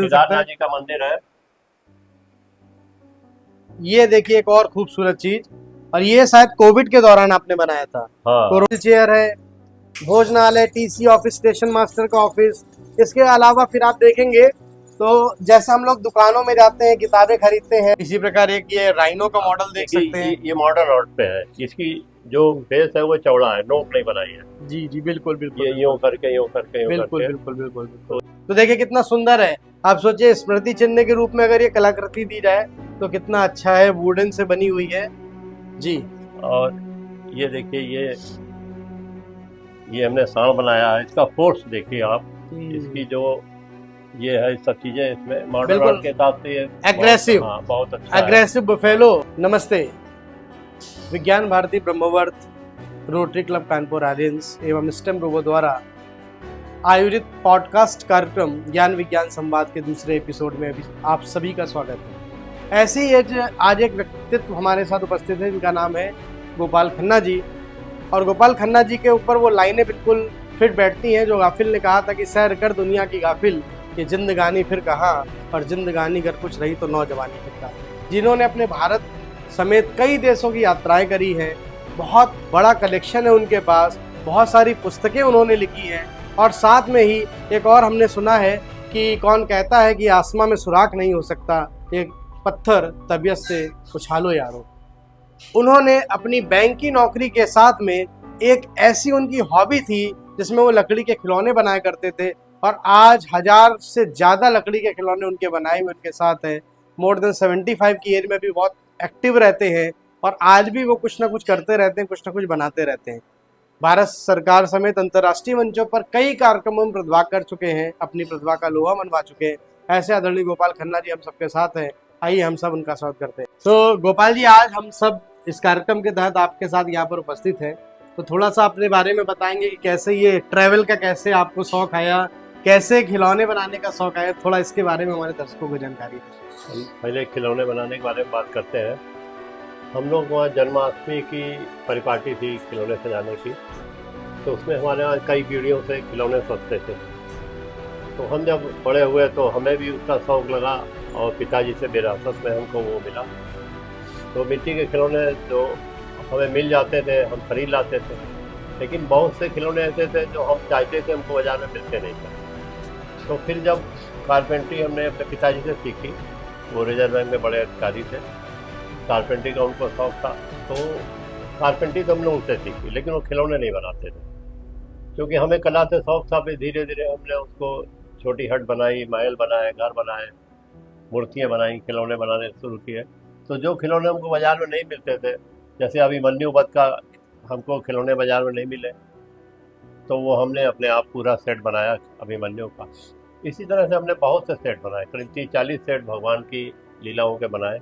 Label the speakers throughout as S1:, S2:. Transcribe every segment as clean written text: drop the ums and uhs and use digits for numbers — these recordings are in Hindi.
S1: केदारनाथ जी का मंदिर है।
S2: ये देखिए एक और खूबसूरत चीज, और ये शायद कोविड के दौरान आपने बनाया था।
S1: हाँ,
S2: कोरोना चेयर है, भोजनालय, टीसी ऑफिस, स्टेशन मास्टर का ऑफिस। इसके अलावा फिर आप देखेंगे तो जैसे हम लोग दुकानों में जाते हैं, किताबें खरीदते हैं, इसी प्रकार एक ये राइनो का मॉडल देख
S1: देखिए
S2: सकते हैं।
S1: ये मॉडर्न रोड पे है। इसकी जो बेस है वो चौड़ा है, नोक नहीं बनाई है।
S2: जी जी, बिल्कुल बिल्कुल
S1: ये यूं करके यूं करके यूं
S2: बिल्कुल
S1: करके।
S2: बिल्कुल बिल्कुल बिल्कुल। तो देखिए कितना सुंदर है। आप सोचिए स्मृति चिन्ह के रूप में अगर ये कलाकृति दी जाए तो कितना अच्छा है। वुडन से बनी हुई है जी।
S1: और ये देखिए ये हमने सांड बनाया है। इसका फोर्स देखिए आप, इसकी जो ये है सब चीजें इसमें मॉडर्न
S2: बिल्कुल
S1: आर्ट के हिसाब से ये
S2: एग्रेसिव,
S1: हाँ बहुत अच्छा है।
S2: Aggressive buffalo. नमस्ते। विज्ञान भारती ब्रह्मवर्त, रोटरी क्लब कानपुर आर्यंस एवं स्टेम रोबो द्वारा आयोजित पॉडकास्ट कार्यक्रम ज्ञान विज्ञान संवाद के दूसरे एपिसोड में अभी आप सभी का स्वागत है। ऐसे ही आज एक व्यक्तित्व हमारे साथ उपस्थित है जिनका नाम है गोपाल खन्ना जी। और गोपाल खन्ना जी के ऊपर वो लाइनें बिल्कुल फिट बैठती हैं जो गाफिल ने कहा था कि सैर कर दुनिया की गाफिल, ये जिंदगानी फिर कहाँ, और जिंदगानी अगर कुछ रही तो नौजवानी फिर कहाँ। जिन्होंने अपने भारत समेत कई देशों की यात्राएं करी हैं, बहुत बड़ा कलेक्शन है उनके पास, बहुत सारी पुस्तकें उन्होंने लिखी हैं। और साथ में ही एक और हमने सुना है कि कौन कहता है कि आसमां में सुराख नहीं हो सकता, एक पत्थर तबीयत से उछालो यारो। उन्होंने अपनी बैंक की नौकरी के साथ में एक ऐसी उनकी हॉबी थी जिसमें वो लकड़ी के खिलौने बनाया करते थे, और आज 1000 से ज़्यादा लकड़ी के खिलौने उनके बनाए हुए उनके साथ हैं। मोर देन 75 की एज में भी बहुत एक्टिव रहते हैं, और आज भी वो कुछ ना कुछ करते रहते हैं, कुछ ना कुछ बनाते रहते हैं। भारत सरकार समेत अंतर्राष्ट्रीय मंचों पर कई कार्यक्रमों में प्रतिभाग कर चुके हैं, अपनी प्रतिभा का लोहा मनवा चुके हैं। ऐसे आदरणीय गोपाल खन्ना जी हम सबके साथ हैं। आइए हम सब उनका स्वागत करते हैं। तो गोपाल जी, आज हम सब इस कार्यक्रम के तहत आपके साथ यहाँ पर उपस्थित हैं, तो थोड़ा सा अपने बारे में बताएंगे कि कैसे ये ट्रैवल का कैसे आपको शौक आया, कैसे खिलौने बनाने का शौक आया, थोड़ा इसके बारे में हमारे दर्शकों को जानकारी दें।
S1: हम पहले खिलौने बनाने के बारे में बात करते हैं। हम लोग वहाँ जन्माष्टमी की परिपाटी थी खिलौने सजाने की, तो उसमें हमारे यहाँ कई पीढ़ियों से खिलौने सजते थे। तो हम जब बड़े हुए तो हमें भी उसका शौक़ लगा, और पिताजी से विरासत में हमको वो मिला। तो मिट्टी के खिलौने जो हमें मिल जाते थे हम खरीद लाते थे, लेकिन बहुत से खिलौने ऐसे थे जो हम चाहते थे हमको बाज़ार में मिलते नहीं थे। तो फिर जब कारपेंट्री हमने अपने पिताजी से सीखी, वो रिजर्व बैंक में बड़े अधिकारी थे, कारपेंट्री का उनको शौक़ था, तो कारपेंट्री तो हमने उनसे सीखी, लेकिन वो खिलौने नहीं बनाते थे। क्योंकि हमें कला से शौक़ था, फिर धीरे धीरे हमने उसको छोटी हट बनाई, महल बनाए, घर बनाए, मूर्तियाँ बनाई, खिलौने बनाने शुरू किए। तो जो खिलौने हमको बाज़ार में नहीं मिलते थे, जैसे अभिमन्यु वध का हमको खिलौने बाज़ार में नहीं मिले, तो वो हमने अपने आप पूरा सेट बनाया अभिमन्यु का। इसी तरह से हमने बहुत से सेट बनाए, करीब 30-40 सेट भगवान की लीलाओं के बनाए।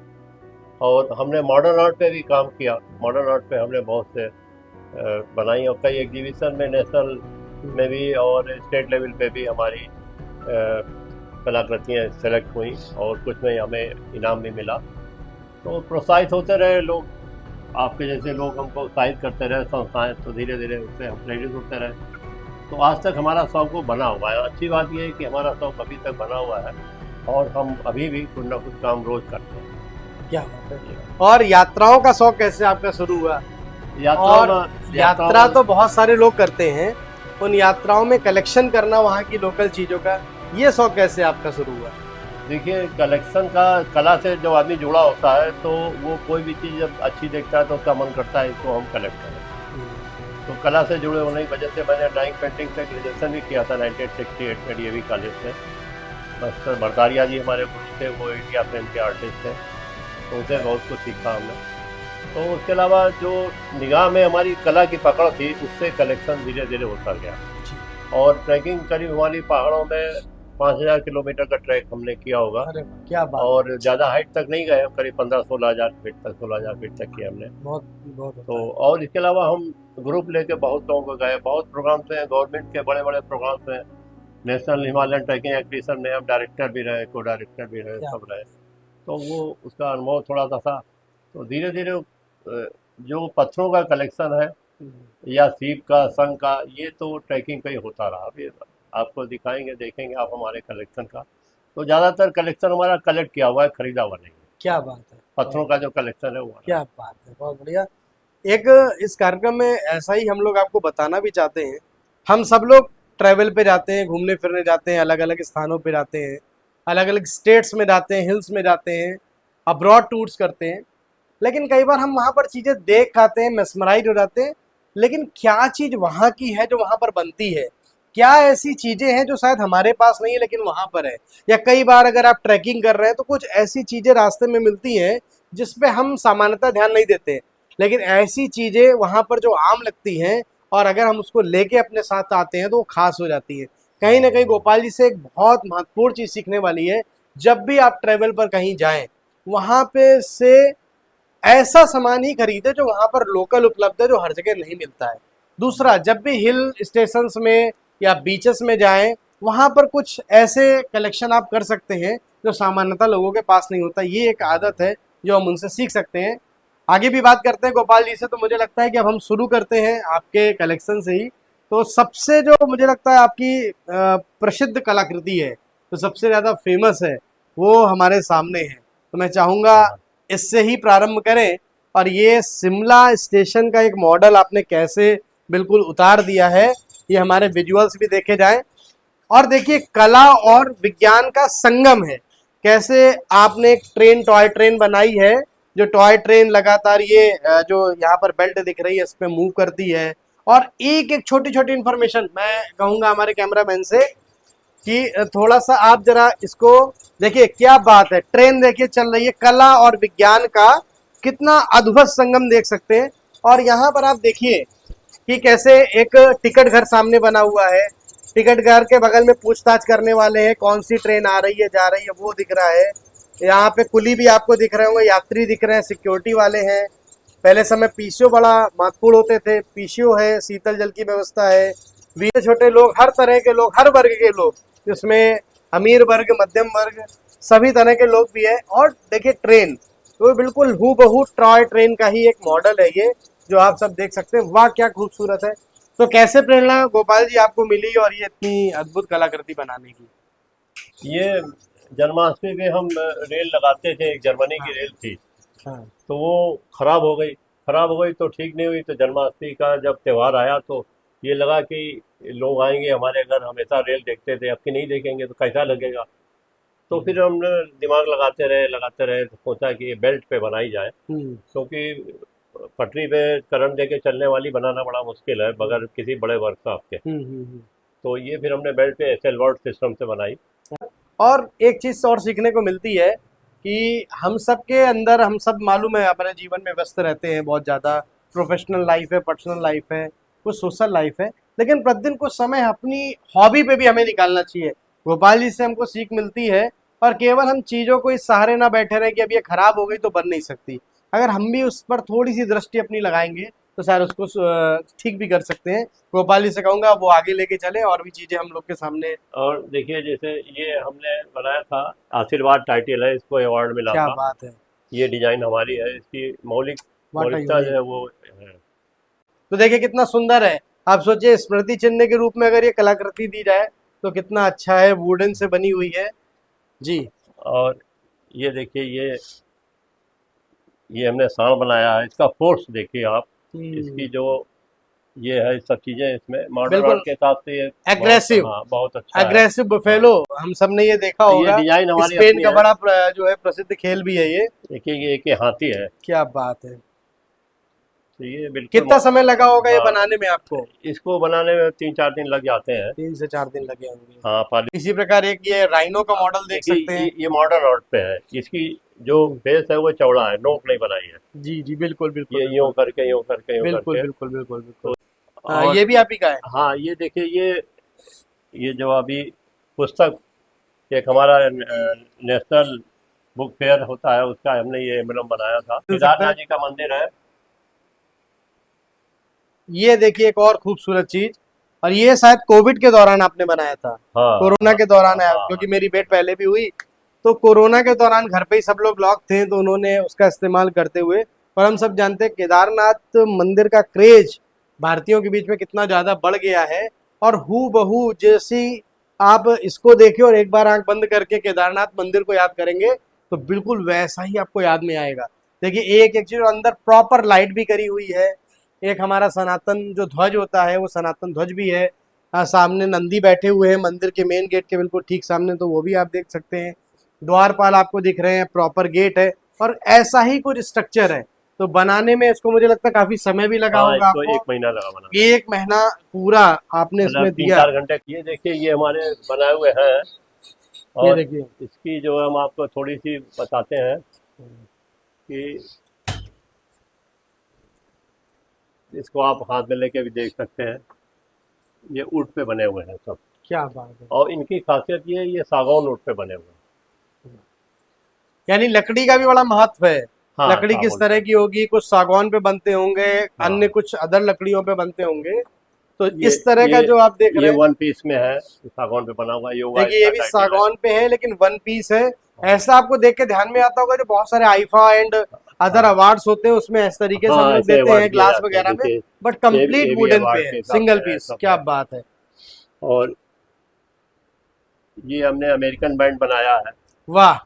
S1: और हमने मॉडर्न आर्ट पे भी काम किया। मॉडर्न आर्ट पे हमने बहुत से बनाई, और कई एग्जीबिशन में, नेशनल में भी और स्टेट लेवल पे भी हमारी कलाकृतियाँ सेलेक्ट हुई, और कुछ में हमें इनाम भी मिला। तो प्रोत्साहित होते रहे लोग, आपके जैसे लोग हमको उत्साहित करते रहे, संस्थाएं, तो धीरे धीरे उससे हम प्रेरित होते रहे। तो आज तक हमारा शौक़ वो बना हुआ है। अच्छी बात ये है कि हमारा शौक़ अभी तक बना हुआ है, और हम अभी भी कुछ ना कुछ काम रोज़ करते हैं।
S2: क्या बात है। और यात्राओं का शौक कैसे आपका शुरू हुआ? यात्रा तो बहुत सारे लोग करते हैं, उन यात्राओं में कलेक्शन करना वहाँ की लोकल चीज़ों का, ये शौक कैसे आपका शुरू हुआ?
S1: देखिए, कलेक्शन का, कला से जब आदमी जुड़ा होता है तो वो कोई भी चीज़ जब अच्छी देखता है तो उसका मन करता है इसको हम कलेक्ट करें। तो कला से जुड़े होने की वजह से मैंने ड्राइंग पेंटिंग से ग्रेजुएशन भी किया था 1968 में DAV कॉलेज से। मास्टर भरतारिया जी हमारे गुरु थे, वो इंडिया फिल्म के आर्टिस्ट थे, तो उनसे बहुत कुछ सीखा हमने। तो उसके अलावा जो निगाह में हमारी कला की पकड़ थी, उससे कलेक्शन धीरे धीरे होता गया। और ट्रैकिंग करीब हमारी पहाड़ों में 5000 किलोमीटर का ट्रैक हमने किया होगा।
S2: अरे क्या बात।
S1: और ज़्यादा हाइट तक नहीं गए, करीब 15-16 हज़ार फीट तक, 16,000 फीट तक किया हमने।
S2: बहुत बहुत।
S1: तो और इसके अलावा हम ग्रुप लेके बहुत लोगों को गए, बहुत प्रोग्राम्स हैं, गवर्नमेंट के बड़े बड़े प्रोग्राम्स हैं। नेशनल हिमालयन ट्रैकिंग एक्सपीडिशन में हम डायरेक्टर भी रहे, को डायरेक्टर भी रहे, सब रहे। तो वो उसका अनुभव थोड़ा सा था। तो धीरे धीरे जो पत्थरों का कलेक्शन है या सीप का, संग का, ये तो ट्रैकिंग पे ही होता रहा। अभी आपको दिखाएंगे, देखेंगे आप हमारे कलेक्शन का। तो ज़्यादातर कलेक्शन हमारा कलेक्ट किया हुआ है, खरीदा हुआ नहीं है।
S2: क्या बात है,
S1: पत्थरों का जो कलेक्शन है वो हमारा।
S2: क्या बात है, बहुत बढ़िया। एक इस कार्यक्रम में ऐसा ही हम लोग आपको बताना भी चाहते हैं, हम सब लोग ट्रैवल पे जाते हैं, घूमने फिरने जाते हैं, अलग अलग स्थानों पे जाते हैं, अलग अलग स्टेट्स में जाते हैं, हिल्स में जाते हैं, अब्रॉड टूर्स करते हैं, लेकिन कई बार हम वहाँ पर चीज़ें देख आते हैं, मेस्मराइज हो जाते हैं, लेकिन क्या चीज़ वहाँ की है जो वहाँ पर बनती है, क्या ऐसी चीज़ें हैं जो शायद हमारे पास नहीं है लेकिन वहाँ पर है। या कई बार अगर आप ट्रैकिंग कर रहे हैं तो कुछ ऐसी चीज़ें रास्ते में मिलती हैं जिस पे हम सामान्यतः ध्यान नहीं देते, लेकिन ऐसी चीज़ें वहाँ पर जो आम लगती हैं और अगर हम उसको लेके अपने साथ आते हैं तो वो खास हो जाती है। कहीं ना कहीं गोपाल जी से एक बहुत महत्वपूर्ण चीज़ सीखने वाली है, जब भी आप ट्रैवल पर कहीं जाएं वहाँ पे से ऐसा सामान ही खरीदे जो वहाँ पर लोकल उपलब्ध है, जो हर जगह नहीं मिलता है। दूसरा, जब भी हिल स्टेशंस में या बीचेस में जाएं वहाँ पर कुछ ऐसे कलेक्शन आप कर सकते हैं जो सामान्यतः लोगों के पास नहीं होता। ये एक आदत है जो हम उनसे सीख सकते हैं। आगे भी बात करते हैं गोपाल जी से, तो मुझे लगता है कि अब हम शुरू करते हैं आपके कलेक्शन से ही। तो सबसे जो मुझे लगता है आपकी प्रसिद्ध कलाकृति है, तो सबसे ज़्यादा फेमस है, वो हमारे सामने है। तो मैं चाहूँगा इससे ही प्रारंभ करें। और ये शिमला स्टेशन का एक मॉडल आपने कैसे बिल्कुल उतार दिया है, ये हमारे विजुअल्स भी देखे जाएं। और देखिए, कला और विज्ञान का संगम है। कैसे आपने एक ट्रेन, टॉय ट्रेन बनाई है, जो टॉय ट्रेन लगातार ये जो यहाँ पर बेल्ट दिख रही है इस पे मूव करती है। और एक एक छोटी छोटी इंफॉर्मेशन मैं कहूँगा हमारे कैमरामैन से कि थोड़ा सा आप जरा इसको देखिए, क्या बात है, ट्रेन देखिए चल रही है, कला और विज्ञान का कितना अद्भुत संगम देख सकते हैं। और यहाँ पर आप देखिए कि कैसे एक टिकट घर सामने बना हुआ है, टिकट घर के बगल में पूछताछ करने वाले हैं, कौन सी ट्रेन आ रही है, जा रही है, वो दिख रहा है। यहाँ पे कुली भी आपको दिख रहे होंगे, यात्री दिख रहे हैं, सिक्योरिटी वाले हैं। पहले समय पीसीओ बड़ा महत्वपूर्ण होते थे, पीसीओ है, शीतल जल की व्यवस्था है, वीर छोटे लोग, हर तरह के लोग, हर वर्ग के लोग, जिसमें अमीर वर्ग, मध्यम वर्ग, सभी तरह के लोग भी है। और देखिए ट्रेन, तो बिल्कुल हूबहू टॉय ट्रेन का ही एक मॉडल है ये, जो आप सब देख सकते हैं। वाह क्या खूबसूरत है। तो कैसे प्रेरणा गोपाल जी आपको मिली और ये इतनी अद्भुत कलाकृति बनाने की?
S1: ये जन्माष्टमी पे हम रेल लगाते थे, एक जर्मनी की रेल थी,
S2: हाँ,
S1: तो वो खराब हो गई तो ठीक नहीं हुई। तो जन्माष्टमी का जब त्यौहार आया तो ये लगा कि लोग आएंगे हमारे घर, हमेशा रेल देखते थे, अब की नहीं देखेंगे तो कैसा लगेगा। तो फिर हमने दिमाग लगाते रहे तो सोचा कि ये बेल्ट पे बनाई जाए, क्योंकि पटरी पे करंट देके चलने वाली बनाना बड़ा मुश्किल है बगैर किसी बड़े वर्कशॉप के। तो ये फिर हमने बेल्ट पे एसएल सिस्टम से बनाई।
S2: और एक चीज और सीखने को मिलती है कि हम सब के अंदर, हम सब मालूम है अपने जीवन में व्यस्त रहते हैं, बहुत ज़्यादा प्रोफेशनल लाइफ है, पर्सनल लाइफ है, कुछ सोशल लाइफ है, लेकिन प्रतिदिन कुछ समय अपनी हॉबी पे भी हमें निकालना चाहिए। गोपाल जी से हमको सीख मिलती है। और केवल हम चीज़ों को इस सहारे ना बैठे रहे कि अब ये खराब हो गई तो बन नहीं सकती। अगर हम भी उस पर थोड़ी सी दृष्टि अपनी लगाएंगे तो शायद उसको ठीक भी कर सकते हैं। गोपाल जी से कहूँगा वो आगे लेके चले और भी चीज़ें हम लोग के सामने।
S1: और देखिए, जैसे ये हमने बनाया था, आशीर्वाद टाइटल है, इसको अवार्ड मिला
S2: क्या
S1: था।
S2: बात है,
S1: ये डिजाइन हमारी है, इसकी मौलिकता जो है वो है।
S2: तो देखिए कितना सुंदर है। आप सोचिए, स्मृति चिन्ह के रूप में अगर ये कलाकृति दी जाए तो कितना अच्छा है, वुडन से बनी हुई है जी।
S1: और ये देखिए, ये हमने सांड बनाया है, इसका फोर्स देखिए आप, इसकी जो ये है सब चीजें इसमें मॉडर्न
S2: बिल्कुल
S1: आर्ट के हिसाब से ये
S2: एग्रेसिव,
S1: बहुत अच्छा है।
S2: एग्रेसिव बुफेलो, हम सब ने ये देखा
S1: ये
S2: होगा,
S1: डिजाइन हमारी
S2: स्पेन
S1: अपनी
S2: का
S1: है।
S2: बड़ा जो है प्रसिद्ध खेल भी है ये।
S1: देखिए ये एक हाथी है।
S2: क्या बात है।
S1: तो ये बिल्कुल
S2: कितना समय लगा होगा ये
S1: हाँ,
S2: बनाने में आपको?
S1: इसको बनाने में 3-4 दिन लग जाते हैं।
S2: 3 से 4 दिन लगे होंगे।
S1: हाँ, पाली।
S2: इसी प्रकार एक ये राइनो का मॉडल देख
S1: देखिए
S2: सकते हैं।
S1: ये मॉडर्न आर्ट पे है, इसकी जो बेस है वो चौड़ा है, नोक नहीं बनाई है।
S2: जी जी, बिल्कुल बिल्कुल,
S1: ये यूं करके यूं करके यूं
S2: बिल्कुल
S1: करके।
S2: बिल्कुल बिल्कुल बिल्कुल।
S1: और
S2: ये भी आप ही का है?
S1: हाँ, ये देखिए, ये जो अभी पुस्तक, एक हमारा नेशनल बुक फेयर होता है, उसका हमने ये एम्बलम बनाया था। केदारनाथ जी का मंदिर है।
S2: ये देखिए एक और खूबसूरत चीज, और ये शायद कोविड के दौरान आपने बनाया था।
S1: हाँ,
S2: कोरोना के दौरान आया,
S1: हाँ,
S2: क्योंकि मेरी भेंट पहले भी हुई। तो कोरोना के दौरान घर पे ही सब लोग लॉक थे, तो उन्होंने उसका इस्तेमाल करते हुए। और हम सब जानते हैं केदारनाथ मंदिर का क्रेज भारतीयों के बीच में कितना ज्यादा बढ़ गया है। और हूबहू जैसी आप इसको देखिए और एक बार आंख बंद करके केदारनाथ मंदिर को याद करेंगे तो बिल्कुल वैसा ही आपको याद में आएगा। देखिए एक एक चीज अंदर प्रॉपर लाइट भी करी हुई है। एक हमारा सनातन जो ध्वज होता है वो सनातन ध्वज भी है। सामने नंदी बैठे हुए हैं मंदिर के मेन गेट के बिल्कुल ठीक सामने, तो वो भी आप देख सकते हैं। द्वारपाल आपको दिख रहे हैं, प्रॉपर गेट है और ऐसा ही कुछ स्ट्रक्चर है। तो बनाने में इसको मुझे लगता है काफी समय भी लगा
S1: हाँ,
S2: होगा
S1: इसको
S2: आपको।
S1: 1 महीना लगा बनाने।
S2: 1 महीना पूरा आपने इसमें
S1: मतलब
S2: दिया।
S1: 3-4 घंटे। ये देखिए, ये हमारे बनाए हुए हैं।
S2: ये
S1: और
S2: देखिए,
S1: इसकी जो हम आपको थोड़ी सी बताते हैं कि इसको आप हाथ में लेके भी देख सकते हैं। ये ऊँट पे बने हुए हैं सब।
S2: क्या बात है।
S1: और इनकी खासियत ये सागौन ऊँट पे बने हुए हैं।
S2: यानी लकड़ी का भी बड़ा महत्व है।
S1: हाँ,
S2: लकड़ी किस
S1: सागौन
S2: तरह
S1: पे।
S2: की होगी, कुछ सागौन पे बनते होंगे,
S1: हाँ,
S2: अन्य कुछ अदर लकड़ियों पे बनते होंगे। तो
S1: ये
S2: इस तरह का
S1: ये
S2: जो आप देख
S1: ये
S2: रहे हैं,
S1: 1 पीस में है, सागौन पे बना हुआ। ये हुआ
S2: देखिए ये
S1: इसका
S2: भी
S1: टाइटल है।
S2: सागौन पे है लेकिन वन पीस है।
S1: हाँ,
S2: ऐसा आपको देख के ध्यान में आता होगा जो बहुत सारे आईफा एंड अदर
S1: हाँ,
S2: अवार्ड्स होते हैं उसमें इस तरीके से हम
S1: हाँ,
S2: लोग
S1: ऐसे
S2: देते
S1: अवार्ड
S2: हैं
S1: दिए
S2: ग्लास
S1: जाते हैं।
S2: वगैरह में।
S1: देखिए,
S2: बट
S1: ये
S2: कंप्लीट
S1: ये भी
S2: वुडन पे
S1: अवार्ड
S2: है,
S1: के हिसाब
S2: सिंगल
S1: से है,
S2: पीस।
S1: सब
S2: क्या
S1: है।
S2: बात है।
S1: और ये हमने अमेरिकन बैंड बनाया है।
S2: वाह।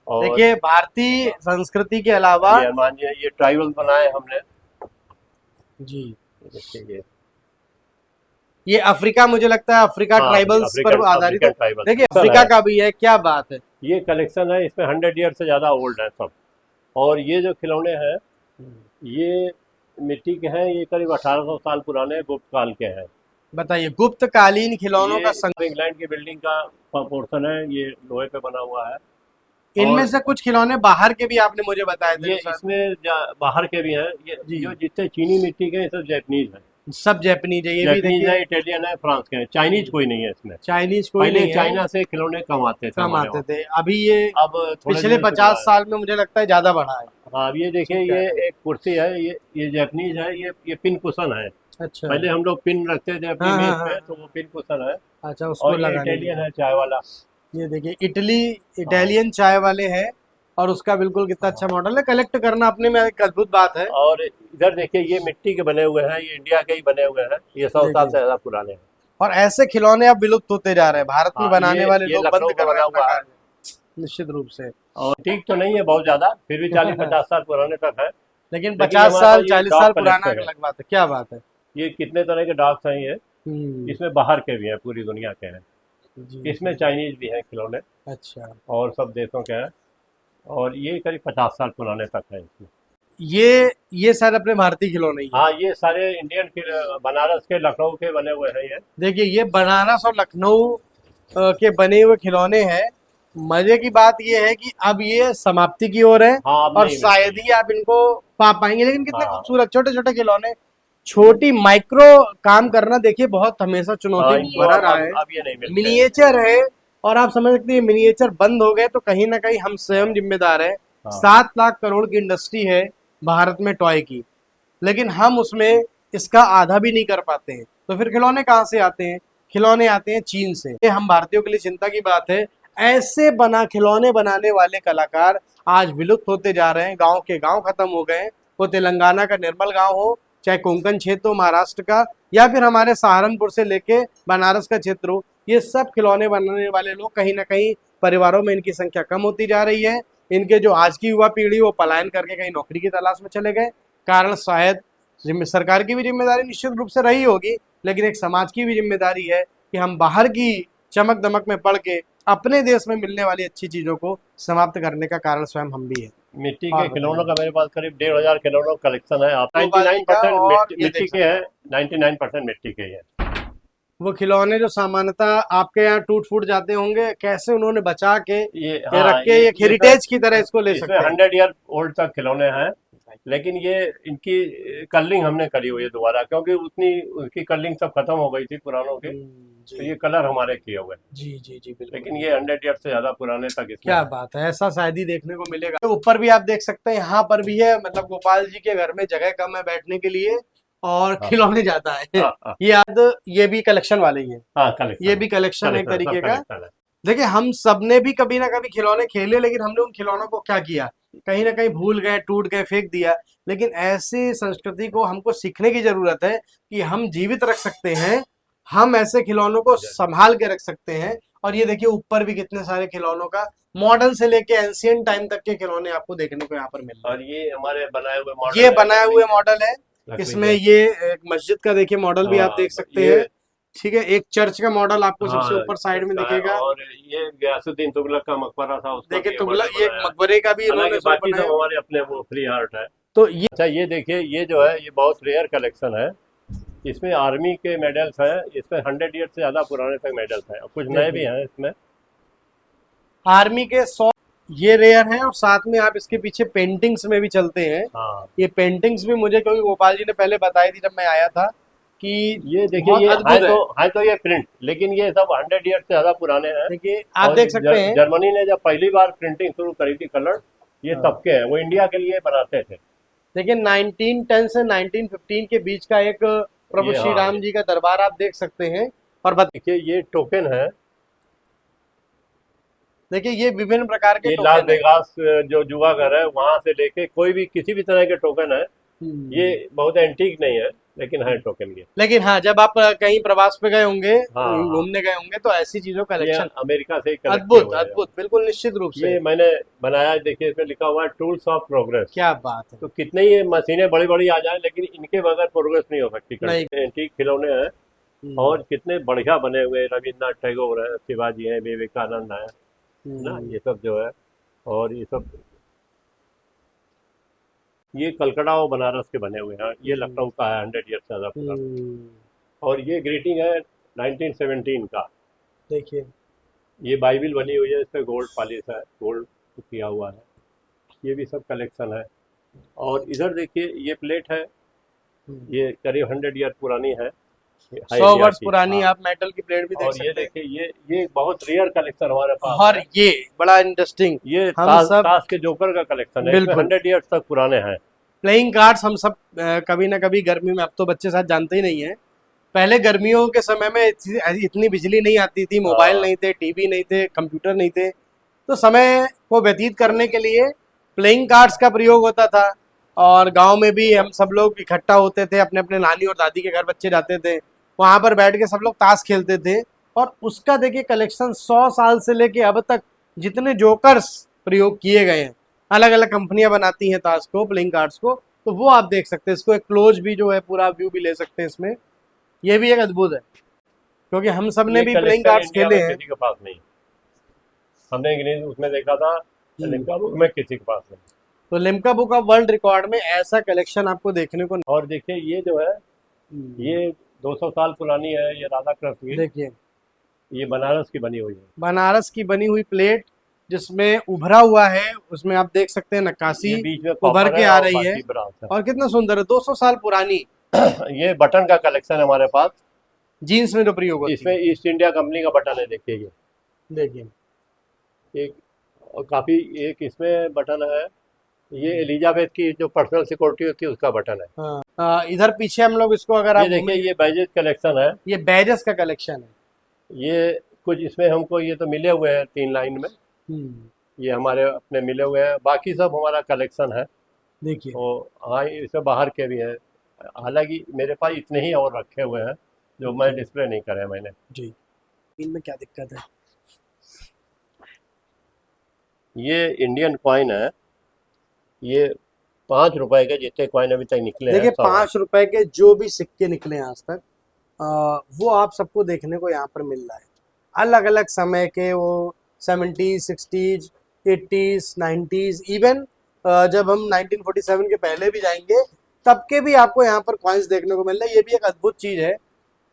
S1: और
S2: देखिए भारतीय संस्कृति के अलावा,
S1: ये हनुमान जी, ये ट्राइबल बनाए हमने।
S2: जी,
S1: देखिए
S2: ये अफ्रीका, मुझे लगता है अफ्रीका
S1: हाँ,
S2: ट्राइबल्स पर
S1: अफ्रीकन
S2: आधारित है।
S1: अफ्रीकन ट्राइबल
S2: देखिए
S1: कलेक्शन
S2: अफ्रीका
S1: है।
S2: का भी है। क्या बात है।
S1: ये कलेक्शन है, इसमें 100 ईयर से ज़्यादा ओल्ड है सब। और ये जो खिलौने हैं, ये मिट्टी के हैं। ये करीब 1800 साल पुराने गुप्त काल के हैं।
S2: बताइए, गुप्तकालीन खिलौनों
S1: ये
S2: का संग।
S1: इंग्लैंड की बिल्डिंग का पोर्शन है। ये लोहे पे बना हुआ है।
S2: इनमें
S1: और
S2: से कुछ खिलौने बाहर के भी आपने मुझे बताए थे
S1: ये
S2: जो सर।
S1: इसमें बाहर के भी हैं। ये
S2: जी,
S1: जो जितने चीनी मिट्टी के हैं, सब जैपनीज हैं।
S2: सब जैपनीज है। ये भी
S1: जैपनीज
S2: देखिए,
S1: है, इटालियन है, फ्रांस के हैं। चाइनीज कोई नहीं है इसमें।
S2: चाइनीज कोई
S1: पहले
S2: नहीं है।
S1: चाइना से खिलौने कम आते थे
S2: कम
S1: हमारे
S2: आते
S1: वहाँ।
S2: थे, अभी ये
S1: अब थोड़े
S2: पिछले
S1: दिन से बढ़ा
S2: 50
S1: है।
S2: साल में मुझे लगता है ज्यादा बढ़ा है।
S1: हाँ, अब ये देखिए,
S2: ठीक है।
S1: ये एक कुर्सी है। ये जैपनीज है। ये पिन कुशन है।
S2: अच्छा।
S1: पहले हम लोग पिन रखते थे अपनी
S2: हाँ हाँ
S1: मेज
S2: हाँ।
S1: पे, तो वो पिन कुशन है।
S2: अच्छा, उसको
S1: और ये
S2: लगाने के
S1: इटालियन
S2: लिए।
S1: है, चाय वाला।
S2: ये देखिए इटली,
S1: हाँ,
S2: इटालियन चाय वाले हैं। और उसका बिल्कुल कितना अच्छा
S1: हाँ।
S2: मॉडल है। कलेक्ट करना अपने में एक अद्भुत बात है।
S1: और इधर देखिए, ये मिट्टी के बने हुए हैं। ये इंडिया के ही बने हुए हैं। ये 100 साल
S2: देखिए,
S1: से ज्यादा पुराने हैं।
S2: और ऐसे खिलौने अब विलुप्त होते जा रहे हैं, भारत में
S1: हाँ,
S2: बनाने वाले
S1: ये
S2: लोग
S1: लखनऊ
S2: बंद
S1: का
S2: कर रहे
S1: बना
S2: हैं अपना
S1: हुआ है।
S2: कार्य। निश्चित रूप से।
S1: और ठीक तो नहीं है बहुत ज्यादा, फिर भी 40-50 साल पुराने तक है।
S2: लेकिन
S1: लेकिन ये
S2: 50
S1: हमारे
S2: साल
S1: पास ये
S2: 40 साल
S1: डॉग
S2: पुराना
S1: कलेक्टर है।
S2: अलग बात है। क्या बात है।
S1: ये कितने तरह के डॉग्स हैं ये।
S2: हम्म।
S1: इसमें बाहर के भी हैं, पूरी दुनिया के हैं।
S2: जी
S1: इसमें
S2: जी।
S1: चाइनीज भी हैं खिलौने।
S2: अच्छा।
S1: और सब देशों के हैं। और ये करीब 50 साल पुराने तक है इसमें।
S2: ये सारे अपने भारतीय खिलौने ही है।
S1: हाँ, ये सारे इंडियन बनारस के, लखनऊ के बने हुए हैं ये।
S2: देखिए ये बनारस और लखनऊ के बने हुए खिलौने हैं। मजे की बात ये है कि अब ये समाप्ति की ओर है
S1: हाँ, अब
S2: और
S1: नहीं मिलते
S2: शायद
S1: ये।
S2: ही आप इनको पा पाएंगे। लेकिन कितने
S1: हाँ,
S2: खूबसूरत छोटे छोटे खिलौने, छोटी माइक्रो काम करना देखिए बहुत हमेशा चुनौती
S1: हाँ, इनको
S2: भरा
S1: अब
S2: रहा
S1: अब
S2: है।
S1: अब ये नहीं मिलते हैं।
S2: मिनिएचर है। और आप समझ सकते हैं मिनिएचर बंद हो गए तो कहीं ना कहीं हम स्वयं
S1: हाँ,
S2: जिम्मेदार हैं।
S1: हाँ,
S2: 7 लाख करोड़ की इंडस्ट्री है भारत में टॉय की, लेकिन हम उसमें इसका आधा भी नहीं कर पाते हैं। तो फिर खिलौने कहाँ से आते हैं। खिलौने आते हैं चीन से। ये हम भारतीयों के लिए चिंता की बात है। ऐसे बना खिलौने बनाने वाले कलाकार आज विलुप्त होते जा रहे हैं। गांव के गांव खत्म हो गए हैं। वो तेलंगाना का निर्मल गांव हो, चाहे कोंकण क्षेत्र हो महाराष्ट्र का, या फिर हमारे सहारनपुर से लेके बनारस का क्षेत्र हो, ये सब खिलौने बनाने वाले लोग कहीं ना कहीं परिवारों में इनकी संख्या कम होती जा रही है। इनके जो आज की युवा पीढ़ी वो पलायन करके कहीं नौकरी की तलाश में चले गए। कारण शायद सरकार की भी जिम्मेदारी निश्चित रूप से रही होगी, लेकिन एक समाज की भी जिम्मेदारी है कि हम बाहर की चमक दमक में पड़ के अपने देश में मिलने वाली अच्छी चीजों को समाप्त करने का कारण स्वयं हम भी है।
S1: मिट्टी
S2: और
S1: के खिलौनों
S2: बताइए।
S1: का मेरे पास करीब 1,500 खिलौनों का कलेक्शन है। आप
S2: गोपाल जी का,
S1: 99%
S2: और ये
S1: मिट्टी
S2: देख
S1: के
S2: सकते
S1: हैं।
S2: हैं
S1: 99% मिट्टी के ही है।
S2: वो खिलौने जो सामान्यतः आपके यहाँ टूट फूट जाते होंगे, कैसे उन्होंने बचा के
S1: ये
S2: रख
S1: हाँ,
S2: के एक
S1: ये
S2: हेरिटेज की तरह इसको ले
S1: इसमें
S2: सकते हैं।
S1: 100 ईयर ओल्ड तक खिलौने हैं। लेकिन ये इनकी कलरिंग हमने करी हुई है दोबारा, क्योंकि उतनी उसकी कलरिंग सब खत्म हो गई थी पुरानों की। तो
S2: जी
S1: ये कलर हमारे किए हुए हैं।
S2: जी जी जी बिल्कुल।
S1: लेकिन ये 100 ईयर से ज्यादा पुराने तक इसमें
S2: क्या
S1: है।
S2: बात है, ऐसा शायद ही देखने को मिलेगा। तो ऊपर भी आप देख सकते हैं, यहाँ पर भी है। मतलब गोपाल जी के घर में जगह कम है बैठने के लिए और
S1: हाँ,
S2: खिलौने ज्यादा है।
S1: हाँ, हाँ,
S2: ये भी कलेक्शन वाले ही है।
S1: हाँ, कलेक्शन
S2: ये भी कलेक्शन है एक
S1: सब
S2: तरीके का।
S1: कलेक्शन है।
S2: देखिए हम सबने भी कभी ना कभी खिलौने खेले, लेकिन हमने उन खिलौनों को क्या किया, कहीं ना कहीं भूल गए, टूट गए, फेंक दिया। लेकिन ऐसी संस्कृति को हमको सीखने की जरूरत है कि हम जीवित रख सकते हैं हम ऐसे खिलौनों को संभाल के रख सकते हैं। और ये देखिए ऊपर भी कितने सारे खिलौनों का मॉडर्न से लेके एंशियंट टाइम तक के खिलौने आपको देखने को यहाँ पर मिल रहे
S1: और ये हमारे बनाए हुए
S2: हैं।
S1: मॉडल
S2: ये
S1: है,
S2: बनाए हुए
S1: लकड़ी
S2: मॉडल है।
S1: लकड़ी
S2: इसमें
S1: के।
S2: ये एक मस्जिद का देखिए मॉडल भी आप
S1: हाँ
S2: देख सकते
S1: ये,
S2: हैं। ठीक है, एक चर्च का मॉडल आपको सबसे
S1: हाँ
S2: ऊपर साइड में
S1: का है।
S2: दिखेगा।
S1: और ये गयासुद्दीन तुगलक का मकबरा था, उसका
S2: देखिए
S1: भी ये
S2: तुगलक,
S1: मॉडल
S2: ये एक
S1: बनाया है।
S2: मकबरे का भी
S1: हालांकि
S2: इन्होंने सब
S1: बाकी
S2: बनाया।
S1: सब हमारे अपने वो फ्री आर्ट है।
S2: तो ये
S1: अच्छा ये देखिए, ये जो है ये बहुत रेयर कलेक्शन है। इसमें आर्मी के मेडल्स हैं, इसमें 100 ईयर से ज़्यादा पुराने तक मेडल्स हैं, और कुछ नए भी
S2: देखिए
S1: हैं इसमें।
S2: आर्मी के 100 ये रेयर है। और साथ में आप इसके पीछे पेंटिंग्स में भी चलते हैं।
S1: हाँ
S2: ये पेंटिंग्स भी मुझे क्योंकि गोपाल जी ने पहले बताई थी जब मैं आया था कि
S1: ये देखिए,
S2: बहुत
S1: ये
S2: अद्भुत है।
S1: है तो ये प्रिंट, लेकिन ये सब 100 ईयर से ज़्यादा पुराने हैं।
S2: देखिए आप
S1: और
S2: देख सकते हैं।
S1: जर्मनी ने जब पहली बार प्रिंटिंग शुरू करी थी कलर, ये
S2: हाँ।
S1: तब के हैं, वो इंडिया के लिए बनाते थे।
S2: देखिए 1910 से 1915 के बीच का एक प्रभु
S1: ये
S2: श्री
S1: हाँ
S2: राम जी का दरबार आप देख सकते हैं। और
S1: देखिए ये टोकन है।
S2: देखिए ये विभिन्न प्रकार के
S1: ये लास
S2: टोकन है।
S1: वेगास जो जुआ घर है वहां से लेके कोई भी किसी भी तरह के टोकन है। ये बहुत एंटीक नहीं है, लेकिन है टोकन ये।
S2: लेकिन हाँ, जब आप कहीं प्रवास पे गए होंगे,
S1: हाँ हाँ,
S2: घूमने गए होंगे, तो ऐसी चीजों का
S1: ये
S2: कलेक्शन
S1: अमेरिका से ही कलेक्ट किए
S2: अद्भुत
S1: हुए हैं।
S2: अद्भुत बिल्कुल निश्चित रूप से।
S1: ये मैंने बनाया है, देखिए इसमें लिखा हुआ है टूल्स ऑफ प्रोग्रेस।
S2: क्या बात है।
S1: तो कितने ही ये मशीनें बड़ी बड़ी आ जाए, लेकिन इनके बगैर प्रोग्रेस नहीं हो सकती।
S2: नहीं।
S1: एंटीक खिलौने हैं, और कितने बढ़िया बने हुए हैं। रविन्द्रनाथ टैगोर है, शिवाजी है, विवेकानंद है ना, ये सब जो है। और ये सब, ये कलकत्ता और बनारस के बने हुए हैं। ये लखनऊ का है, 100 ईयर से ज़्यादा पुराना। और ये ग्रीटिंग है 1917 का।
S2: देखिए
S1: ये बाइबिल बनी हुई है, इस पर गोल्ड पॉलिश है, गोल्ड किया हुआ है। ये भी सब कलेक्शन है। और इधर देखिए ये प्लेट है, ये करीब 100 ईयर पुरानी है।
S2: 100 वर्ष
S1: की,
S2: पुरानी
S1: हाँ।
S2: आप मेटल की प्लेट भी देख
S1: और ये
S2: सकते हैं।
S1: देखिए, ये बहुत रेयर कलेक्शन हमारे पास
S2: और
S1: है।
S2: ये बड़ा इंटरेस्टिंग,
S1: ये
S2: हम सब
S1: ताश के जोकर का कलेक्शन है, इसमें
S2: बिल्कुल
S1: 100 ईयर तक पुराने हैं।
S2: प्लेइंग कार्ड्स हम सब कभी ना कभी गर्मी में, अब तो बच्चे साथ जानते ही नहीं है। पहले गर्मियों के समय में इतनी बिजली नहीं आती थी, मोबाइल
S1: हाँ
S2: नहीं थे, टीवी नहीं थे, कंप्यूटर नहीं थे, तो समय को व्यतीत करने के लिए प्लेइंग कार्ड्स का प्रयोग होता था। और गांव में भी हम सब लोग इकट्ठा होते थे, अपने अपने नानी और दादी के घर बच्चे जाते थे, वहां पर बैठ के सब लोग ताश खेलते थे। और उसका देखिए कलेक्शन 100 साल से लेके अब तक जितने जोकर्स प्रयोग किए गए हैं, अलग अलग कंपनियां बनाती हैं ताश को, प्लेइंग कार्ड्स को, तो वो आप देख सकते हैं। इसको एक क्लोज भी जो है पूरा व्यू भी ले सकते हैं इसमें। ये भी एक अद्भुत है, क्योंकि हम सब ने
S1: ये
S2: भी प्लेइंग
S1: कलेक्शन
S2: कार्ड्स
S1: इंडिया
S2: खेले
S1: में
S2: हैं।
S1: किसी के पास नहीं। हमने इंग्लिश उसमें देखा था, लिम्का बुक में किसी के पास नहीं।
S2: तो Limca book of world record में ऐसा कलेक्शन आपको देखने को
S1: और देखिए ये जो है, ये 200 साल पुरानी है, ये राधा कृष्ण की।
S2: देखिए
S1: ये बनारस की बनी हुई है।
S2: बनारस की बनी हुई प्लेट जिसमें उभरा हुआ है, उसमें आप देख सकते हैं नक्काशी
S1: ये बीच में
S2: उभर
S1: कॉपर
S2: के
S1: है
S2: आ
S1: और
S2: रही है।
S1: बाकी ब्रास है।
S2: और कितना सुंदर है, 200 साल पुरानी
S1: ये बटन का कलेक्शन है हमारे पास।
S2: जीन्स में जो प्रयोग होती
S1: इसमें
S2: है।
S1: ईस्ट इंडिया कंपनी का बटन है, देखिए ये
S2: देखिए
S1: एक, और काफी एक इसमें बटन है। ये एलिजाबेथ की जो पर्सनल सिक्योरिटी होती है उसका बटन है।
S2: हाँ, इधर पीछे हम लोग इसको अगर
S1: ये
S2: आप
S1: देखिए,
S2: घूमें,
S1: ये बैजेस कलेक्शन है।
S2: ये बैजस का कलेक्शन है।
S1: ये कुछ इसमें हमको ये तो मिले हुए हैं 3 लाइन में, ये हमारे अपने मिले हुए हैं, बाकी सब हमारा कलेक्शन है।
S2: देखिए
S1: तो हाँ, इसमें बाहर के भी हैं। हालांकि मेरे पास इतने ही और रखे हुए हैं जो मैं डिस्प्ले नहीं करे मैंने।
S2: जी, इनमें क्या दिक्कत है।
S1: ये इंडियन कॉइन है। ये 5 रुपए के जितने कॉइन अभी तक निकले हैं
S2: देखिए
S1: सब।
S2: 5 रुपए के जो भी सिक्के निकले हैं आज तक, वो आप सबको देखने को यहाँ पर मिल रहा है। अलग अलग समय के, वो 70s 60s 80s 90s, even जब हम 1947 के पहले भी जाएंगे तब के भी आपको यहाँ पर कॉइन्स देखने को मिल रहा है। ये भी एक अद्भुत चीज है।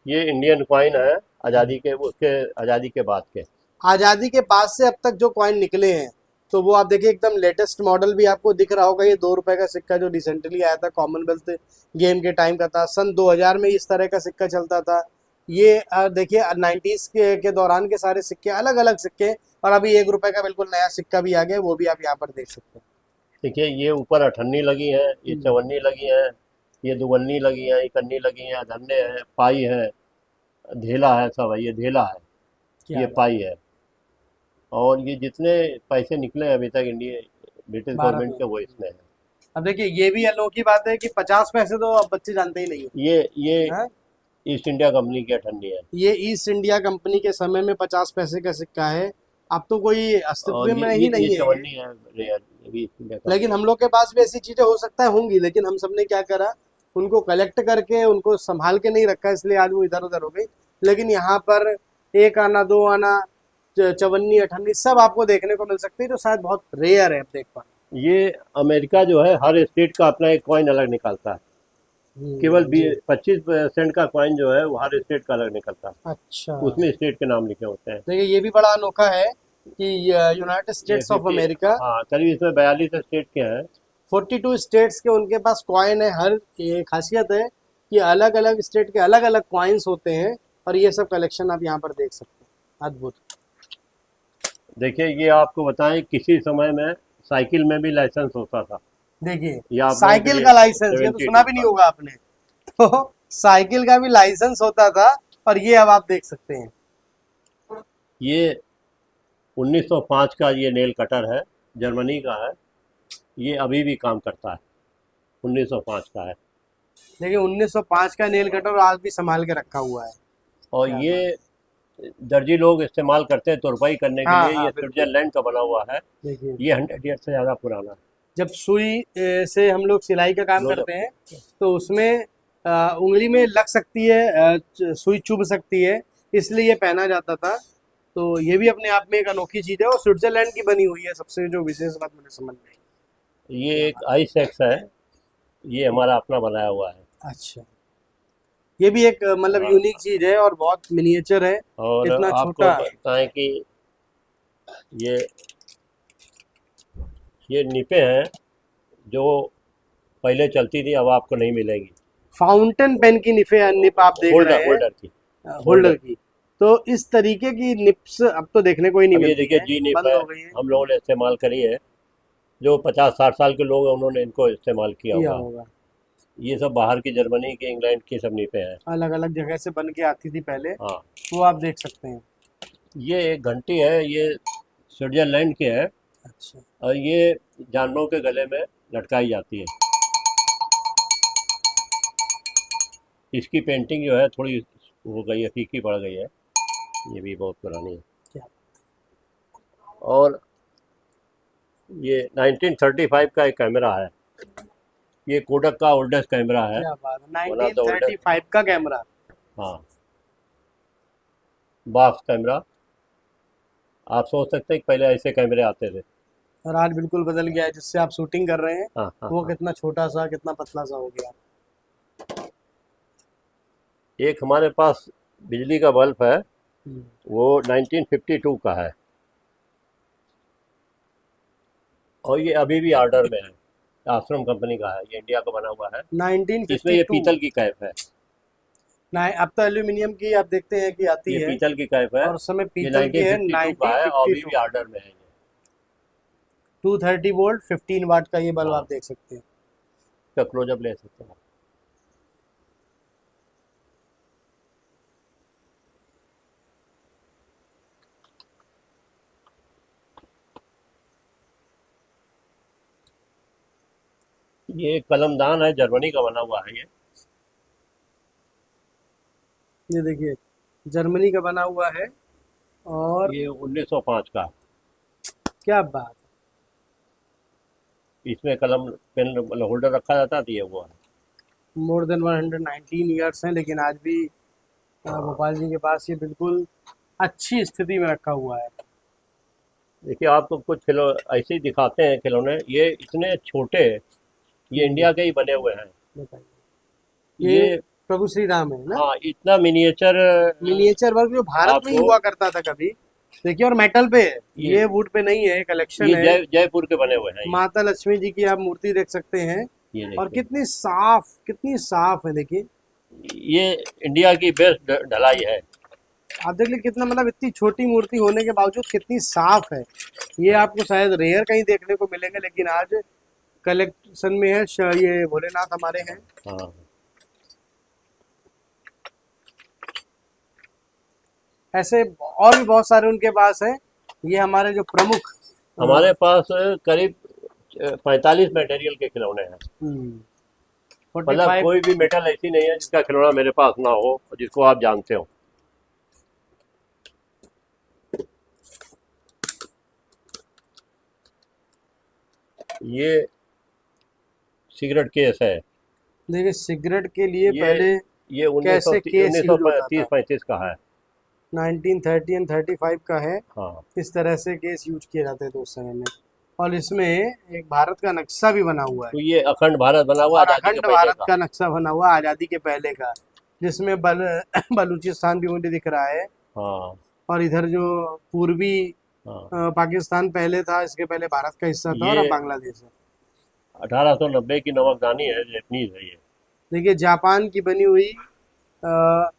S1: ये इंडियन कॉइन है आज़ादी के, उसके आज़ादी के बाद के।
S2: आज़ादी के बाद से अब तक जो कॉइन निकले हैं, तो वो आप देखिए एकदम लेटेस्ट मॉडल भी आपको दिख रहा होगा। ये 2 रुपए का सिक्का जो रिसेंटली आया था, कॉमनवेल्थ गेम के टाइम का था, सन 2000 में इस तरह का सिक्का चलता था। ये देखिए 90s के दौरान के सारे सिक्के, अलग अलग सिक्के। और अभी 1 रुपए का बिल्कुल नया सिक्का भी आ गया, वो भी आप यहाँ पर देख सकते हैं।
S1: देखिए ये ऊपर अठन्नी लगी है, ये चवन्नी लगी है, ये दुगन्नी लगी है, इकन्नी लगी है, धन्ने हैं, पाई है, धेला है, सब है। ये धेला है, ये पाई है। और ये जितने पैसे निकले हैं अभी तक इंडिया ब्रिटिश गवर्नमेंट के, वो इसमें है।
S2: अब देखिए ये भी अनोखी बात है कि 50 पैसे तो अब बच्चे जानते ही नहीं है।
S1: ये
S2: हाँ?
S1: ईस्ट इंडिया कंपनी की अठन्नी है।
S2: ये ईस्ट इंडिया कंपनी के समय में 50 पैसे का सिक्का है, अब तो कोई अस्तित्व
S1: और
S2: में ही नहीं
S1: ये
S2: है।
S1: चवन्नी है रेयर, ये भी ईस्ट इंडिया कंपनी।
S2: लेकिन हम लोग के पास भी ऐसी चीजें हो सकता है होंगी, लेकिन हम सबने क्या करा, उनको कलेक्ट करके उनको संभाल के नहीं रखा, इसलिए आज वो इधर उधर हो गई। लेकिन यहाँ पर एक आना, दो आना, चवन्नी, अठन्नी सब आपको देखने को मिल सकती है, जो शायद बहुत रेयर है अब देख पा।
S1: ये अमेरिका जो है हर स्टेट का अपना एक कॉइन अलग निकालता है। केवल
S2: जी।
S1: 25% का कॉइन जो है वो हर स्टेट का अलग निकलता है,
S2: अच्छा,
S1: उसमें स्टेट के नाम लिखे होते हैं।
S2: देखिए ये भी बड़ा अनोखा है कि यूनाइटेड स्टेट्स ऑफ
S1: 50
S2: अमेरिका,
S1: हाँ, करीब इसमें 42 स्टेट के हैं।
S2: 42 स्टेट्स के उनके पास कॉइन है। हर ये खासियत है कि अलग अलग स्टेट के अलग अलग कॉइन्स होते हैं, और ये सब कलेक्शन आप यहाँ पर देख सकते हैं। अद्भुत।
S1: देखिए ये आपको बताएं, किसी समय में साइकिल में भी लाइसेंस होता था।
S2: देखिए
S1: ये आप लोगों के
S2: साइकिल
S1: लिए
S2: का लाइसेंस, ये तो
S1: 72
S2: सुना भी नहीं
S1: का।
S2: होगा आपने। तो साइकिल का भी लाइसेंस होता था, और ये अब आप देख सकते हैं।
S1: ये 1905 का ये नेल कटर है, जर्मनी का है। ये अभी भी काम करता है, 1905 का है।
S2: देखिए 1905 का नेल कटर आज भी संभाल के रखा हुआ है।
S1: और
S2: क्या
S1: ये दर्जी लोग इस्तेमाल करते हैं तुरपाई करने के
S2: हाँ,
S1: लिए।
S2: हाँ,
S1: ये
S2: बिल्कुल।
S1: स्विट्जरलैंड का बना हुआ है।
S2: देखिए
S1: ये 100 ईयर से ज़्यादा पुराना है।
S2: जब सुई से हम लोग सिलाई का काम
S1: लो, लो।
S2: करते हैं, तो उसमें उंगली में लग सकती है, सुई चुभ सकती है, इसलिए ये पहना जाता था। तो ये भी अपने आप में एक अनोखी चीज है, और स्विट्जरलैंड की बनी हुई है। सबसे जो विशेष बात मुझे समझ में आई।
S1: ये एक आइस एक्स है, ये हमारा अपना बनाया हुआ है।
S2: अच्छा, ये भी एक मतलब
S1: हाँ।
S2: यूनिक चीज है, और बहुत मिनिएचर है,
S1: और
S2: इतना
S1: आपको
S2: छोटा।
S1: बताएं कि ये ये निपे हैं जो पहले चलती थी, अब आपको नहीं मिलेंगी।
S2: फाउंटेन पेन की निप आप देख रहे हैं,
S1: होल्डर की।
S2: होल्डर की। तो इस तरीके की निप्स अब तो देखने को ही नहीं
S1: अब ये
S2: मिलती
S1: देखिए
S2: है,
S1: जी निप
S2: बंद
S1: है,
S2: हो गई है।
S1: हम लोगों ने इस्तेमाल करी है। जो 50-60 साल के लोग हैं उन्होंने इनको इस्तेमाल किया
S2: किया
S1: हुआ है।
S2: होगा।
S1: ये सब बाहर की, जर्मनी की, इंग्लैंड की सब निपे हैं।
S2: अलग अलग जगह से बन के आती थी पहले,
S1: हाँ,
S2: वो आप देख सकते हैं।
S1: ये एक घंटी है, ये स्विट्जरलैंड की है।
S2: अच्छा,
S1: और ये जानवरों के गले में लटकाई जाती है। इसकी पेंटिंग जो है थोड़ी हो गई है, फीकी पड़ गई है। ये भी बहुत पुरानी है।
S2: क्या
S1: और ये 1935 का एक कैमरा है। ये कोडक का ओल्डेस्ट कैमरा है।
S2: क्या बात है,
S1: वन ऑफ द ओल्डेस्ट।
S2: 1935 का कैमरा।
S1: हाँ, बॉक्स कैमरा। आप सोच सकते हैं कि पहले ऐसे कैमरे आते थे।
S2: और आज बिल्कुल बदल गया है, जिससे आप शूटिंग कर रहे हैं,
S1: हाँ हाँ
S2: वो
S1: हाँ।
S2: कितना छोटा सा, कितना पतला सा हो गया।
S1: एक हमारे पास बिजली का बल्ब है,
S2: हम्म,
S1: वो 1952 का है। और ये अभी भी ऑर्डर में है, आश्रम कंपनी का है। ये इंडिया का बना हुआ है। इसमें ये
S2: 1952।
S1: पीतल की कैप है।
S2: ना, अब तो एल्यूमिनियम की आप देखते हैं कि आती
S1: ये
S2: है,
S1: पीतल की कैप है।
S2: और उस समय
S1: ये
S2: पीतल की है।
S1: 1952 का है और अभी भी
S2: 1952
S1: ऑर्डर में है ये।
S2: 230 वोल्ट 15 वाट का ये बल्ब
S1: हाँ।
S2: आप देख सकते हैं।
S1: इसका क्लोजअप ले सकते हैं। ये एक कलमदान है, जर्मनी का बना हुआ है ये।
S2: ये देखिए जर्मनी का बना हुआ है, और
S1: ये 1905 का।
S2: क्या बात।
S1: इसमें कलम पेन होल्डर रखा जाता था, ये वो है।
S2: मोर देन 119 ईयर्स हैं, लेकिन आज भी भोपाल जी के पास ये बिल्कुल अच्छी स्थिति में रखा हुआ है।
S1: देखिए आपको कुछ ऐसे ही दिखाते हैं खिलौने। ये इतने छोटे, ये इंडिया के ही बने हुए हैं।
S2: बताइए, ये
S1: ये
S2: प्रभु श्री राम है ना।
S1: हाँ, इतना मिनिएचर।
S2: मिनिएचर वर्क जो भारत में ही
S1: आपको
S2: हुआ करता था कभी। देखिए, और मेटल पे है,
S1: ये-
S2: ये वुड पे नहीं है, कलेक्शन
S1: ये
S2: है।
S1: जयपुर के बने हुए हैं ये।
S2: माता लक्ष्मी जी की आप मूर्ति देख सकते हैं,
S1: ये
S2: और
S1: देखिए,
S2: कितनी साफ है। देखिए
S1: ये इंडिया की बेस्ट ढलाई है।
S2: आप देख लीजिए कितना, मतलब इतनी छोटी मूर्ति होने के बावजूद कितनी साफ है। ये आपको शायद रेयर कहीं देखने को मिलेंगे, लेकिन आज कलेक्शन में है। ये भोलेनाथ हमारे हैं।
S1: हाँ,
S2: ऐसे और भी बहुत सारे उनके पास है। ये हमारे जो प्रमुख
S1: हमारे पास करीब 45 मटेरियल के खिलौने हैं।
S2: हम्म,
S1: मतलब
S2: 45।
S1: कोई भी मेटल ऐसी नहीं है जिसका खिलौना मेरे पास ना हो और जिसको आप जानते हो। ये सिगरेट केस है।
S2: देखिए सिगरेट के लिए
S1: ये
S2: पहले
S1: ये उन्नीस सौ
S2: कैसे केस
S1: उन्नीस सौ
S2: यूज होता
S1: तीस
S2: था।
S1: पैंतीस का है।
S2: 1930 एंड 35 का है।
S1: हाँ,
S2: इस तरह से केस यूज किए जाते थे उस समय में। और इसमें एक भारत का नक्शा भी बना हुआ है,
S1: तो ये अखंड भारत बना हुआ
S2: और
S1: आज़ादी के
S2: अखंड
S1: पहले
S2: भारत
S1: का।
S2: का नक्शा बना हुआ आज़ादी के पहले का, जिसमें बलूचिस्तान भी मुझे दिख रहा है।
S1: हाँ
S2: और इधर जो पूर्वी
S1: हाँ।
S2: पाकिस्तान पहले था, इसके पहले भारत का हिस्सा था, और अब
S1: ये
S2: बांग्लादेश है।
S1: 1890 की नमकदानी है, जैपनीज है ये।
S2: देखिए जापान की बनी हुई अ,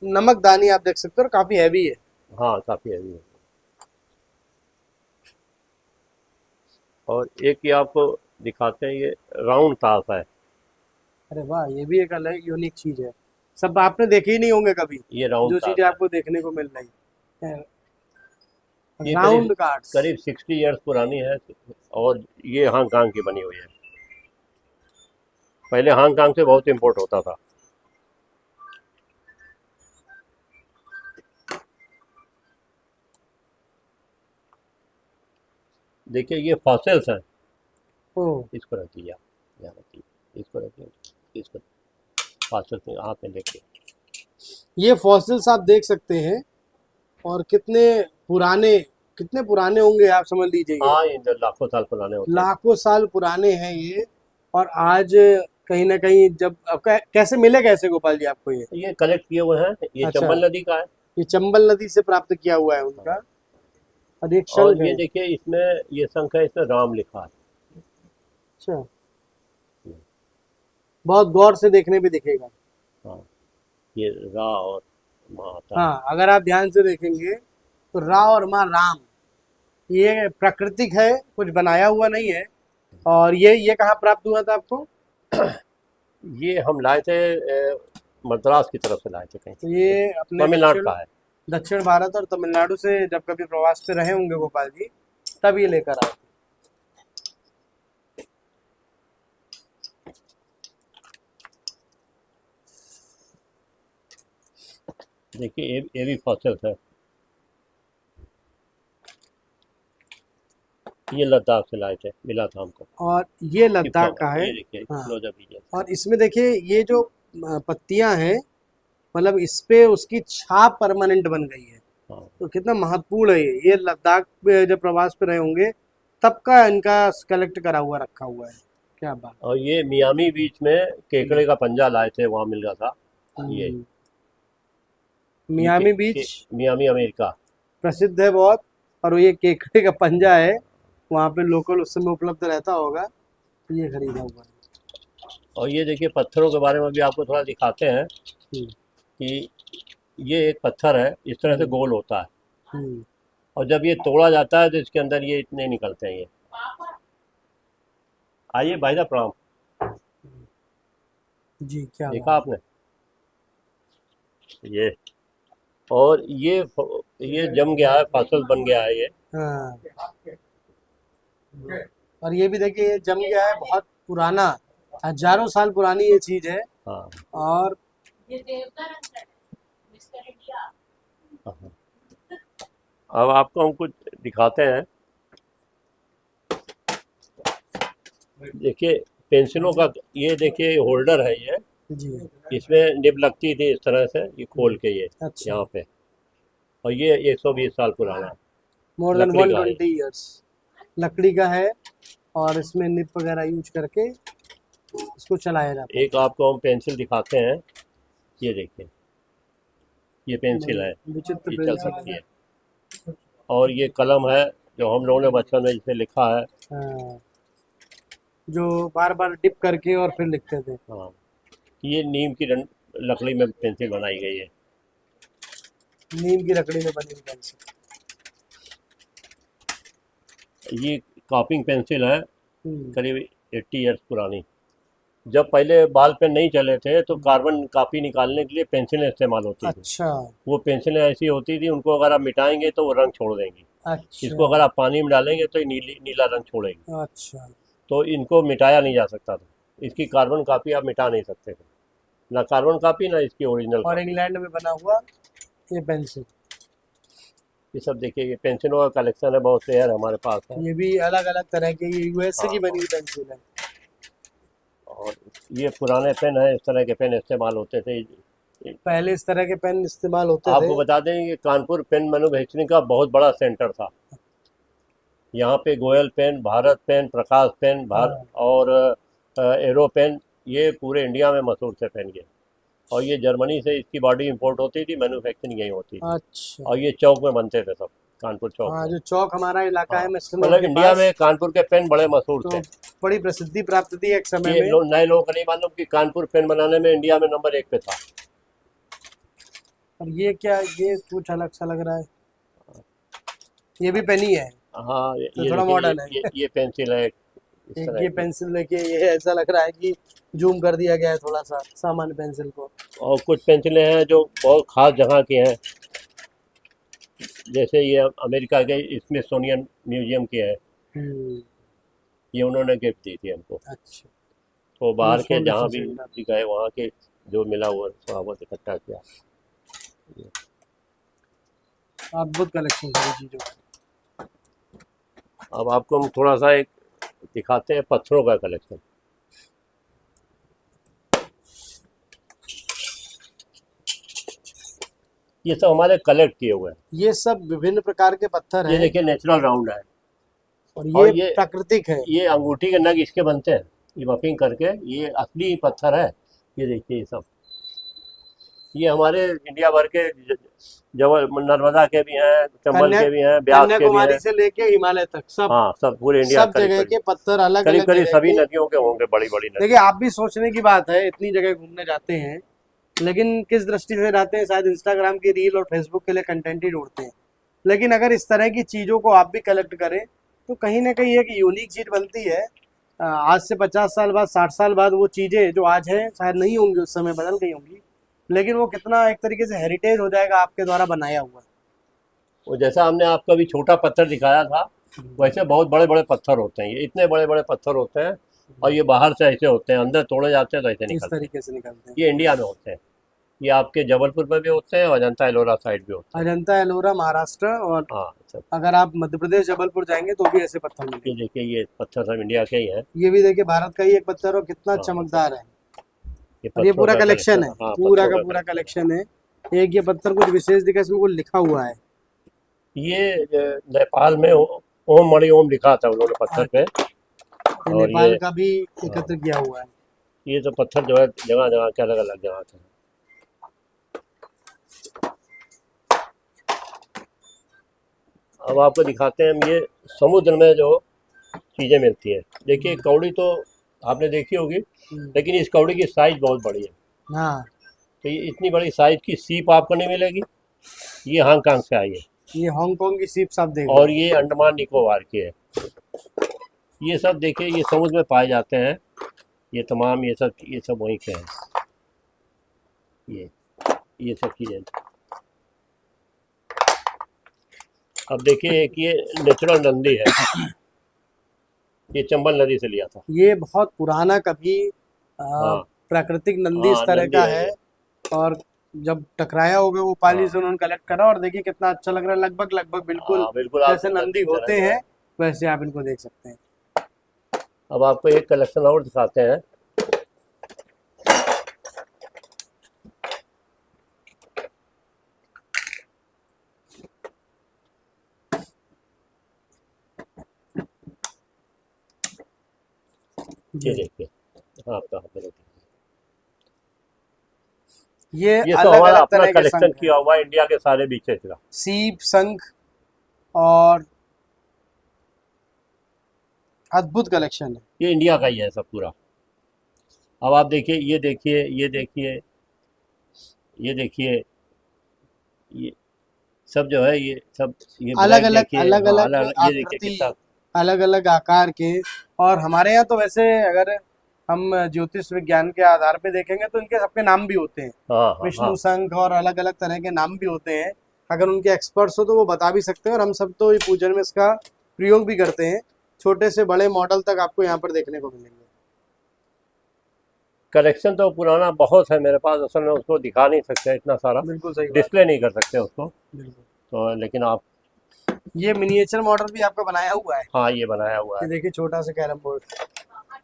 S2: नमकदानी आप देख सकते हो, और काफी हैवी है।
S1: हाँ, काफ़ी हैवी है। और एक ये आपको दिखाते हैं, ये राउंड ताश है।
S2: अरे वाह, ये भी एक अलग यूनिक चीज है। सब आपने देखे ही नहीं होंगे कभी,
S1: ये राउंड
S2: जो
S1: ताश
S2: चीजें
S1: है।
S2: आपको देखने को मिल रही है।
S1: ये करीब
S2: राउंड कार्ड्स।
S1: करीब 60 इयर्स पुरानी है। और ये हांगकांग की बनी हुई है। पहले हांगकांग से बहुत इंपोर्ट होता था। देखिए ये फॉसिल्स हैं।
S2: ओ,
S1: इसको रखिए आप, यहाँ रखिए, इसको रखिए, इसको फॉसिल्स में हाथ में लेके।
S2: ये फॉसिल्स आप देख सकते हैं, और कितने पुराने होंगे आप समझ लीजिए। ये
S1: हाँ, ये जो लाखों साल पुराने होते हैं।
S2: लाखों साल पुराने हैं ये। और आज कहीं ना कहीं जब कैसे मिले, कैसे गोपाल जी आपको ये?
S1: ये कलेक्ट किए हुए हैं, ये
S2: अच्छा,
S1: चंबल नदी का है।
S2: ये चंबल नदी से प्राप्त किया हुआ है उनका। और एक शंख
S1: और
S2: है।
S1: ये देखिए, इसमें ये शंख है, इसमें राम लिखा है।
S2: अच्छा, बहुत गौर से देखने पे दिखेगा।
S1: हाँ, ये रा और माँ आता है।
S2: हाँ, अगर आप ध्यान से देखेंगे तो रा और माँ राम, ये प्राकृतिक है, कुछ बनाया हुआ नहीं है। और ये कहाँ प्राप्त हुआ था आपको?
S1: ये हम लाए थे मद्रास की तरफ से लाए थे कहीं
S2: तो
S1: से।
S2: ये अपने
S1: तमिलनाडु का है।
S2: दक्षिण भारत और तमिलनाडु से जब कभी प्रवास पे रहे होंगे गोपाल जी, तब ये लेकर आए थे।
S1: देखिए ये भी फॉसिल्स है। ये लद्दाख से लाए थे, मिला था हमको।
S2: और ये
S1: चिपका
S2: लद्दाख
S1: हुआ
S2: का
S1: है,
S2: है।
S1: ये देखिए
S2: हाँ,
S1: क्लोजअप लीजिए।
S2: और इसमें देखिए ये जो पत्तियां हैं, मतलब इस पे उसकी छाप परमानेंट बन गई है।
S1: हाँ,
S2: तो कितना महत्वपूर्ण है ये लद्दाख पे जब प्रवास पे रहे होंगे, तब का इनका कलेक्ट करा हुआ रखा हुआ है। क्या बात।
S1: और ये मियामी बीच में केकड़े का पंजा लाए थे, वहाँ मिल रहा था ये।
S2: हम्म, मियामी बीच
S1: मियामी अमेरिका।
S2: प्रसिद्ध है बहुत। और ये केकड़े का पंजा है, वहाँ पे लोकल उस समय उपलब्ध रहता होगा, तो ये खरीदा हुआ है।
S1: और ये देखिए पत्थरों के बारे में भी आपको थोड़ा दिखाते हैं
S2: हम्म,
S1: कि ये एक पत्थर है, इस तरह से गोल होता है।
S2: हम्म,
S1: और जब ये तोड़ा जाता है तो इसके अंदर ये इतने निकलते हैं ये। आइए भाई साहब, प्रणाम।
S2: जी, क्या
S1: देखा
S2: बात।
S1: आपने ये? और ये जम गया है, फसल बन गया है ये।
S2: हाँ, और ये भी देखिए ये जम गया है, बहुत पुराना, हजारों साल पुरानी ये चीज है।
S1: हाँ
S2: और
S1: हाँ। अब आपको हम कुछ दिखाते हैं। देखिए पेंसिलों का, ये देखिए होल्डर है ये।
S2: जी,
S1: इसमें निब लगती थी इस तरह से, ये खोल के ये
S2: अच्छा,
S1: यहाँ पे। और ये 120 साल पुराना है।
S2: मोर देन
S1: लकड़ी का है।
S2: 120 ईयर्स लकड़ी का है। और इसमें निप वगैरह यूज करके इसको चलाया जाता
S1: एक आपको हम पेंसिल दिखाते हैं, ये देखिए, ये पेंसिल है,
S2: है। विचित्र
S1: ये चल
S2: पेंसिल
S1: सकती
S2: है।
S1: है। और ये कलम है जो हम लोगों ने बचपन में जिसे लिखा है।
S2: हाँ, जो बार बार डिप करके और फिर लिखते थे।
S1: हाँ, ये नीम की लकड़ी में पेंसिल बनाई गई है।
S2: नीम की लकड़ी में बनी हुई पेंसिल।
S1: ये कॉपिंग पेंसिल है,
S2: हम्म,
S1: करीब 80 ईयर्स पुरानी। जब पहले बॉल पेन नहीं चले थे तो कार्बन कॉपी निकालने के लिए पेंसिलें इस्तेमाल होती थी।
S2: अच्छा,
S1: वो पेंसिलें ऐसी होती थी, उनको अगर आप मिटाएंगे तो वो रंग छोड़ देंगी। इसको
S2: अच्छा,
S1: अगर आप पानी में डालेंगे तो ये नीला रंग छोड़ेगी।
S2: अच्छा।
S1: तो इनको मिटाया नहीं जा सकता था। इसकी कार्बन कॉपी आप मिटा नहीं सकते हैं, ना कार्बन कॉपी ना इसकी ओरिजिनल
S2: और
S1: कॉपी।
S2: इंग्लैंड में बना हुआ ये पेंसिल,
S1: ये सब देखिए, ये पेंसिलों का कलेक्शन है, बहुत से यार हमारे पास है।
S2: ये भी अलग अलग तरह के, ये यूएसए की
S1: हाँ,
S2: बनी हुई पेंसिल है।
S1: और ये पुराने पेन है, इस तरह के पेन इस्तेमाल होते थे।
S2: पहले इस तरह के पेन इस्तेमाल होते थे।
S1: आपको बता दें कि कानपुर पेन मैन्युफैक्चरिंग का बहुत बड़ा सेंटर था। यहाँ पे गोयल पेन, भारत पेन, प्रकाश पेन,
S2: हाँ,
S1: और एरो पेन, ये पूरे इंडिया में मशहूर थे पेन के। और ये जर्मनी से इसकी बॉडी इंपोर्ट होती थी, मैन्युफैक्चरिंग यहीं होती थी।
S2: अच्छा।
S1: और ये चौक में बनते थे सब, कानपुर चौक
S2: हाँ,
S1: में।
S2: जो चौक हमारा इलाका है
S1: हाँ,
S2: मिस्टर रोड
S1: मतलब
S2: के
S1: इंडिया
S2: पास,
S1: में कानपुर के पेन बड़े मशहूर
S2: तो
S1: थे।
S2: बड़ी प्रसिद्धि प्राप्त थी एक समय
S1: ये
S2: में।
S1: नए लोगों को नहीं मालूम कि कानपुर पेन बनाने में इंडिया में नंबर 1 पे था।
S2: और ये क्या, ये कुछ अलग सा लग रहा है, ये भी पेन ही है,
S1: हाँ,
S2: तो
S1: ये
S2: थोड़ा
S1: देखिए,
S2: मॉडर्न है।
S1: ये पेंसिल है इस
S2: एक
S1: तरह
S2: ये
S1: की।
S2: पेंसिल देखिए, ये ऐसा लग रहा है कि जूम कर दिया गया है थोड़ा सा सामान्य पेंसिल को।
S1: और कुछ पेंसिलें हैं जो बहुत खास जगह की हैं, जैसे ये अमेरिका के स्मिथसोनियन म्यूजियम की है।
S2: हम्म,
S1: ये उन्होंने गिफ्ट दी थी हमको।
S2: अच्छा।
S1: तो बाहर के
S2: यूजफुल
S1: जहाँ भी
S2: डिसीजन।
S1: गए वहाँ के जो मिला हुआ थोड़ा बहुत इकट्ठा किया।
S2: अद्भुत कलेक्शन सारी चीजों की।
S1: अब आपको हम थोड़ा सा एक दिखाते हैं पत्थरों का कलेक्शन। ये सब हमारे कलेक्ट किए हुए हैं।
S2: ये सब विभिन्न प्रकार के पत्थर
S1: ये
S2: हैं
S1: देखिए नेचुरल राउंड है,
S2: और
S1: और
S2: ये प्राकृतिक है।
S1: ये अंगूठी के नग इसके बनते हैं, ये बफिंग करके, ये असली पत्थर है। ये देखिए, ये सब ये हमारे इंडिया भर के जबल नर्मदा के भी हैं, चंबल
S2: कन्या
S1: के भी हैं, ब्यास के भी
S2: कन्याकुमारी
S1: हैं।
S2: से लेके हिमालय तक सब
S1: हाँ, सब पूरे इंडिया
S2: सब जगह के पत्थर अलग
S1: करीब
S2: अलग
S1: करीब
S2: जगह
S1: सभी
S2: के।
S1: नदियों के होंगे, बड़ी बड़ी नदी।
S2: देखिए, आप भी सोचने की बात है, इतनी जगह घूमने जाते हैं, लेकिन किस दृष्टि से जाते हैं? शायद इंस्टाग्राम की रील और फेसबुक के लिए कंटेंट ही ढूंढते हैं। लेकिन अगर इस तरह की चीज़ों को आप भी कलेक्ट करें तो कहीं ना कहीं एक यूनिक चीज़ बनती है। आज से 50 साल बाद, 60 साल बाद वो चीज़ें जो आज हैं शायद नहीं होंगी, उस समय बदल गई होंगी, लेकिन वो कितना एक तरीके से हेरिटेज हो जाएगा आपके द्वारा बनाया हुआ।
S1: और जैसा हमने आपको अभी छोटा पत्थर दिखाया था, वैसे बहुत बड़े बड़े पत्थर होते हैं। ये इतने बड़े बड़े पत्थर होते हैं, और ये बाहर से ऐसे होते हैं, अंदर तोड़े जाते हैं तो ऐसे
S2: इस
S1: निकलते हैं।
S2: तरीके से निकलते हैं।
S1: ये इंडिया में होते हैं। ये आपके जबलपुर में भी होते हैं और अजंता एलोरा साइड भी होते
S2: अजंता एलोरा महाराष्ट्र, और
S1: हैं। हाँ, सब
S2: अगर आप मध्य प्रदेश जबलपुर जाएंगे तो भी ऐसे पत्थर मिलेंगे।
S1: ये देखिए, ये पत्थर सब इंडिया के ही हैं।
S2: ये भी देखिए भारत का ही एक पत्थर, और कितना
S1: हाँ,
S2: चमकदार है।
S1: ये
S2: और ये
S1: पत्थरों
S2: पूरा
S1: का
S2: कलेक्शन है,
S1: हाँ,
S2: पूरा
S1: पत्थरों
S2: का पूरा
S1: collection
S2: कलेक्शन है। एक ये पत्थर कुछ विशेष दिखा, इसमें कुछ लिखा हुआ है।
S1: ये नेपाल में ओम मणि ओम लिखा था उन्होंने पत्थर पे।
S2: ये
S1: और
S2: नेपाल का भी एकत्र किया हुआ है।
S1: ये तो पत्थर जो है जगह जगह के अलग अलग जगह के हैं। अब आपको दिखाते हैं हम, ये समुद्र में जो चीज़ें मिलती है। देखिए, कौड़ी तो आपने देखी होगी, लेकिन इस कौड़ी की साइज बहुत बड़ी है।
S2: हाँ,
S1: तो ये इतनी बड़ी साइज की सीप आपको नहीं मिलेगी। ये हांगकांग से आई है,
S2: ये हांगकांग की सीप आप देख
S1: और ये अंडमान निकोबार की है। ये सब देखिए, ये समुद्र में पाए जाते हैं। ये तमाम ये सब वहीं के हैं। ये सब चीज़ें। अब देखिए, एक ये नेचुरल नंदी है, ये चंबल नदी से लिया था।
S2: ये बहुत पुराना कभी
S1: हाँ,
S2: प्राकृतिक नंदी इस
S1: हाँ,
S2: तरह
S1: नंदी
S2: का
S1: है
S2: है।
S1: ये।
S2: और जब टकराया होगा वो पाली
S1: हाँ,
S2: से, उन्होंने कलेक्ट करा, और देखिए कितना अच्छा लग रहा है। लगभग लगभग बिल्कुल
S1: हाँ, बिल्कुल आप
S2: जैसे नंदी
S1: की तरह
S2: होते
S1: जो है।
S2: हैं वैसे आप इनको देख सकते हैं।
S1: अब आपको एक कलेक्शन और दिखाते हैं। ये देखिए, हाँ, आपका हाथ में देखिए।
S2: ये
S1: ये सब
S2: अलग
S1: हमारा
S2: अलग
S1: अपना
S2: तरह के
S1: कलेक्शन
S2: शंख
S1: किया
S2: हैं।
S1: हुआ है इंडिया के सारे बीचेस का।
S2: सीप, शंख, और अद्भुत कलेक्शन है।
S1: ये इंडिया का ही है सब पूरा। अब आप देखिए, ये देखिए, ये देखिए, ये देखिए, ये सब जो है, ये सब ये
S2: अलग
S1: ब्लैक
S2: अलग
S1: देखिए।
S2: अलग
S1: हाँ,
S2: अलग
S1: अलग अलग, ये देखिए
S2: आकृति,
S1: कितना।
S2: अलग अलग आकार के। और हमारे यहाँ तो वैसे अगर हम ज्योतिष विज्ञान के आधार पे देखेंगे तो इनके सबके नाम भी होते हैं,
S1: हाँ, हाँ, हाँ,
S2: विष्णु शंख, और अलग अलग तरह के नाम भी होते हैं। अगर उनके एक्सपर्ट्स हो तो वो बता भी सकते हैं, और हम सब तो ये पूजन में इसका प्रयोग भी करते हैं। छोटे से बड़े मॉडल तक आपको यहाँ पर देखने को मिलेंगे।
S1: कलेक्शन तो पुराना बहुत है मेरे पास, असल में उसको दिखा नहीं सकते इतना सारा,
S2: बिल्कुल सही बात।
S1: डिस्प्ले नहीं कर सकते उसको,
S2: बिल्कुल।
S1: तो लेकिन आप
S2: ये मिनिएचर मॉडल भी आपका बनाया हुआ है।
S1: हाँ ये बनाया हुआ
S2: ये
S1: है।
S2: देखिए छोटा सा कैरम बोर्ड,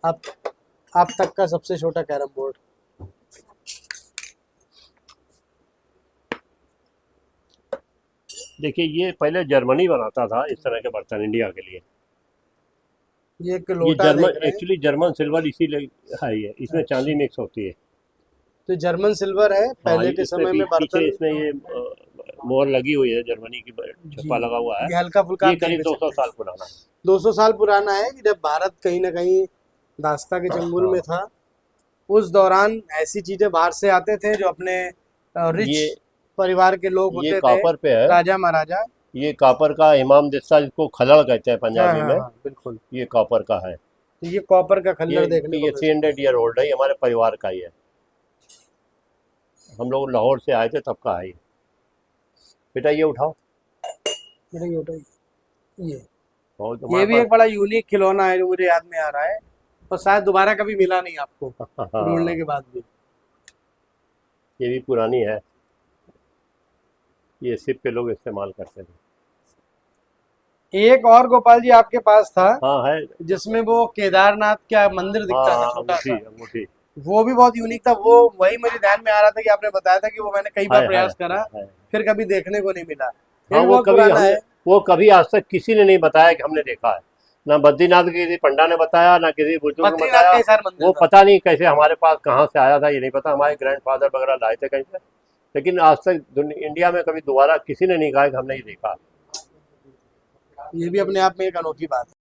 S2: आप तक का सबसे छोटा कैरम बोर्ड।
S1: देखिए ये पहले जर्मनी बनाता था इस तरह के बर्तन इंडिया के लिए।
S2: ये एक
S1: ये
S2: लोटा
S1: जर्मन,
S2: देख रहे हैं,
S1: एक्चुअली जर्मन सिल्वर इसीलिए है ये, इसमें चांदी मिक्स होती है।
S2: तो जर्मन सिल्वर है।
S1: हाँ
S2: पहले के
S1: इसमें
S2: समय में
S1: पीछे
S2: बर्तन
S1: इसमें ये मोहर लगी हुई है, जर्मनी की
S2: जी,
S1: छप्पा लगा हुआ है।
S2: ये हल्का फुल्का
S1: ये
S2: आप देख
S1: करीब
S2: भी
S1: 200
S2: सकते हैं।
S1: साल पुराना है।
S2: 200 साल पुराना है कि जब भारत कहीं ना कहीं दास्ता के चंगुल में था, उस दौरान ऐसी चीजें बाहर से आते थे जो अपने रिच
S1: ये
S2: परिवार के लोग
S1: ये
S2: होते थे,
S1: कॉपर पे है,
S2: राजा महाराजा।
S1: ये कॉपर का इमाम दिस्ता जिसको खलड़ कहते हैं
S2: हाँ
S1: पंजाबी
S2: हाँ
S1: में,
S2: हाँ बिल्कुल।
S1: ये कॉपर का है।
S2: तो ये कॉपर का खल्लर देखने को
S1: ये
S2: मिल
S1: 300 ईयर ओल्ड है, ये हमारे परिवार का ही है, हम लोग लाहौर से आए थे तब का है ये। बेटा ये उठाओ।
S2: सकता है। ये
S1: और
S2: ये
S1: तुम्हारे
S2: भी एक बड़ा यूनिक खिलौना है जो मुझे याद में आ रहा है, और शायद दोबारा कभी मिला नहीं आपको
S1: पास
S2: ढूंढने के बाद भी।
S1: ये भी पुरानी है, ये शिप पे लोग इस्तेमाल करते थे।
S2: एक और गोपाल जी आपके पास था
S1: हाँ है।
S2: जिसमें वो केदारनाथ का मंदिर दिखता था
S1: हाँ
S2: छोटा
S1: अंगूठी
S2: सा,
S1: अंगूठी
S2: वो भी बहुत यूनिक था। वो वही मेरे ध्यान में आ रहा था कि आपने बताया था कि वो मैंने कई बार प्रयास करा,
S1: है।
S2: फिर कभी देखने को नहीं मिला। ये
S1: हाँ
S2: भी
S1: वो
S2: बहुत
S1: कभी
S2: पुराना
S1: हमने
S2: है।
S1: वो कभी आज तक किसी ने नहीं बताया कि हमने देखा है, ना बद्रीनाथ के किसी पंडा ने बताया, ना किसी बुजुर्ग ने
S2: बद्रीनाथ
S1: बताया।
S2: का हिसार मंदिर
S1: वो
S2: था।
S1: पता नहीं कैसे हमारे पास कहाँ से आया था, ये नहीं पता, हमारे ग्रैंडफादर वगैरह लाए थे कहीं से, लेकिन आज तक इंडिया में कभी दोबारा किसी ने नहीं कहा कि हमने ये देखा।
S2: ये भी अपने आप में एक अनोखी बात है।